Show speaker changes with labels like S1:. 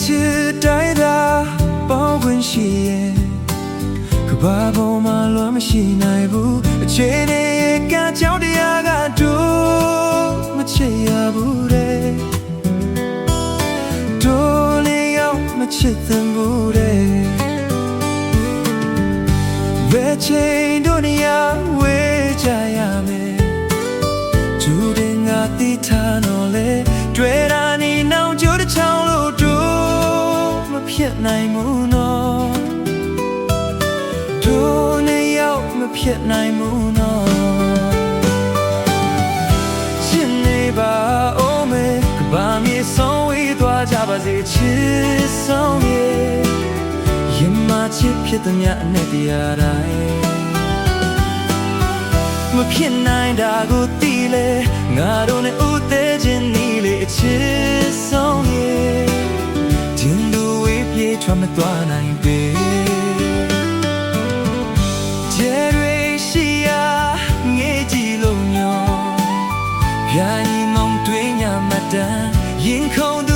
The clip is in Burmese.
S1: ချစ်တိုင်းသာပေါင်းခွင့်ရှိရဲ့ကဘာပေါ်မှာလွမ်းမရှိနိုင်ဘူးအချိန်ရဲ့ကံကြောင့်တရားကတို့မချစ်ရဘူးတဲ့တို့လေးရောက်မချစ်သင့်ဘူးတဲ့ဘယ်ချိန်တို့နေရာဝေးကြရမယ်ကျူတင်ငါတိထားတော့လေတွေ့တာနေနောက်ကျိုးတစ်ချောင်းလို့တို့မဖြစ်နိုင်ဘူးနော်တို့နေရောက်မဖြစ်နိုင်ဘူးနော်ရှင်နေပါအိုးမေကဘာမြေဆုံးဝေးသွားကြပါစေချစ်ဆုံးရဲ့ရင်မချစ်ဖြစ်တဲ့ညနဲ့တရားတိုင်းမဖြစ်နိုင်တာကိုသိလေငါတို့နဲ့ဦးသေးခြင်းနီးလေအချစ်ဆုံးရဲ့တင်လူဝေးပြေးထွက်မသွားနိုင်ပေကျဲတွေရှိရာငေးကြည့်လို့ညောပြာရင်ငုံတွင်းညမတန်ရင်ခုန်သူ